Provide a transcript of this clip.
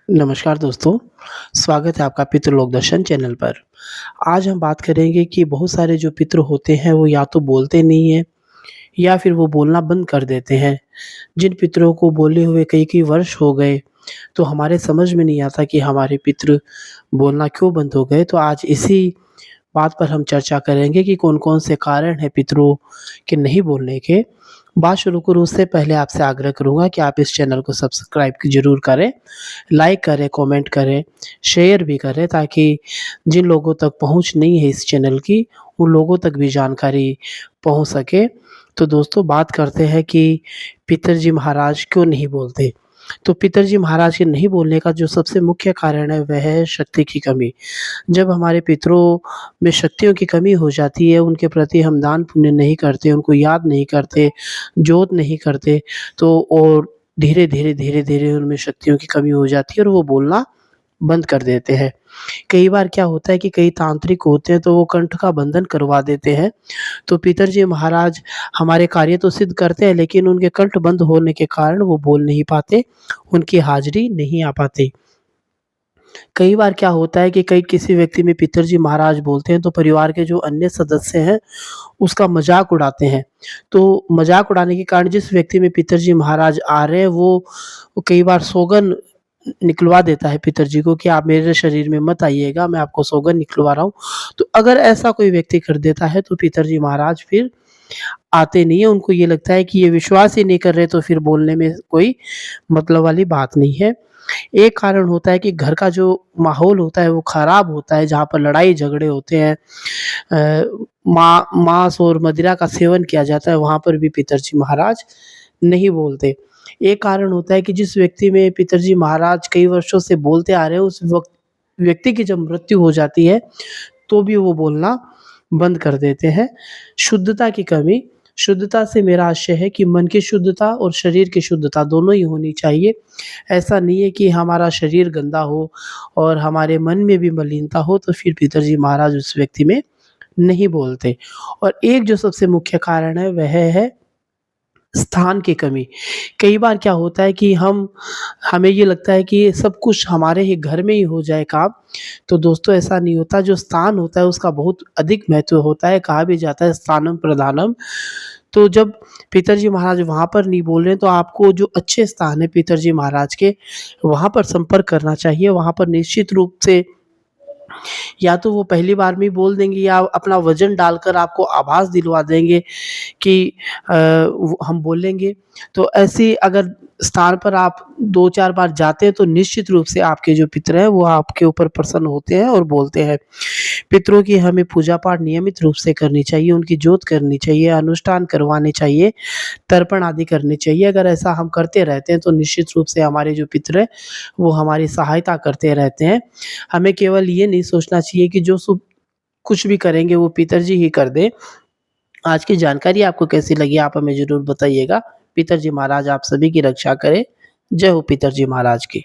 नमस्कार दोस्तों, स्वागत है आपका पितृलोक दर्शन चैनल पर। आज हम बात करेंगे कि बहुत सारे जो पितृ होते हैं वो या तो बोलते नहीं हैं या फिर वो बोलना बंद कर देते हैं। जिन पितरों को बोले हुए कई-कई वर्ष हो गए, तो हमारे समझ में नहीं आता कि हमारे पितृ बोलना क्यों बंद हो गए। तो आज इसी बात पर हम चर्चा करेंगे कि कौन-कौन से कारण हैं पितरों के नहीं बोलने के। बात शुरू करूँ उससे पहले आपसे आग्रह करूँगा कि आप इस चैनल को सब्सक्राइब ज़रूर करें, लाइक करें, कमेंट करें, शेयर भी करें ताकि जिन लोगों तक पहुँच नहीं है इस चैनल की, उन लोगों तक भी जानकारी पहुँच सके। तो दोस्तों बात करते हैं कि पितरजी महाराज क्यों नहीं बोलते? तो पितरजी महाराज के नहीं बोलने का जो सबसे मुख्य कारण है वह है शक्ति की कमी। जब हमारे पितरों में शक्तियों की कमी हो जाती है, उनके प्रति हम दान पुण्य नहीं करते, उनको याद नहीं करते, जोत नहीं करते, तो और धीरे-धीरे, धीरे-धीरे उनमें शक्तियों की कमी हो जाती है और वो बोलना बंद कर देते हैं। कई बार क्या होता है कि कई तांत्रिक होते हैं तो वो कंठ का बंधन करवा देते हैं, तो पितरजी महाराज हमारे कार्य तो सिद्ध करते हैं लेकिन उनके कंठ बंद होने के कारण वो बोल नहीं पाते, उनकी हाज़िरी नहीं आ पाती। कई बार क्या होता है कि कई किसी व्यक्ति में पितरजी महाराज बोलते हैं तो परिवार के जो अन्य सदस्य हैं, उसका मज़ाक उड़ाते हैं। तो मज़ाक उड़ाने के कारण जिस व्यक्ति में पितरजी महाराज आ रहे हैं वो कई बार सौगन निकलवा देता है पितरजी को कि आप मेरे शरीर में मत आइएगा, मैं आपको सौगन निकलवा रहा हूँ। तो अगर ऐसा कोई व्यक्ति कर देता है तो पितरजी महाराज फिर आते नहीं है, उनको ये लगता है कि ये विश्वास ही नहीं कर रहे तो फिर बोलने में कोई मतलब वाली बात नहीं है। एक कारण होता है कि घर का जो माहौल होता है वो खराब होता है, जहाँ पर लड़ाई-झगड़े होते हैं। माँस और मदिरा का सेवन किया जाता है, वहाँ पर भी पितरजी महाराज नहीं बोलते। एक कारण होता है कि जिस व्यक्ति में पितरजी महाराज कई वर्षों से बोलते आ रहे हैं, उस व्यक्ति की जब मृत्यु हो जाती है, तो भी वो बोलना बंद कर देते हैं। शुद्धता की कमी, शुद्धता से मेरा आशय है कि मन की शुद्धता और शरीर की शुद्धता दोनों ही होनी चाहिए। ऐसा नहीं है कि हमारा शरीर गंदा हो और हमारे मन में भी मलिनता हो तो फिर पितरजी महाराज उस व्यक्ति में नहीं बोलते। और एक जो सबसे मुख्य कारण है वह है स्थान की कमी। कई बार क्या होता है कि हमें ये लगता है कि सब कुछ हमारे ही घर में ही हो जाए काम, तो दोस्तों ऐसा नहीं होता। जो स्थान होता है उसका बहुत अधिक महत्व होता है, कहा भी जाता है स्थानम प्रधानम। तो जब पितरजी महाराज वहाँ पर नहीं बोल रहे हैं तो आपको जो अच्छे स्थान है पितरजी महाराज के, वहाँ पर संपर्क करना चाहिए। वहाँ पर निश्चित रूप से या तो वो पहली बार में ही बोल देंगे या अपना वज़न डालकर आपको आभास दिलवा देंगे कि वो हम बोलेंगे। तो ऐसे अगर स्थान पर आप 2-4 बार जाते हैं तो निश्चित रूप से आपके जो पितर हैं वो आपके ऊपर प्रसन्न होते हैं और बोलते हैं। पितरों की हमें पूजा-पाठ नियमित रूप से करनी चाहिए, उनकी जोत करनी चाहिए, अनुष्ठान करवाने चाहिए, तर्पण आदि करने चाहिए। अगर ऐसा हम करते रहते हैं तो निश्चित रूप से हमारे जो पितर हैं वो हमारी सहायता करते रहते हैं। हमें केवल ये नहीं सोचना चाहिए कि जो कुछ भी करेंगे वो पितरजी ही कर दें। आज की जानकारी आपको कैसी लगी आप हमें ज़रूर बताइएगा। पितरजी महाराज आप सभी की रक्षा करें। जय हो पितरजी महाराज की।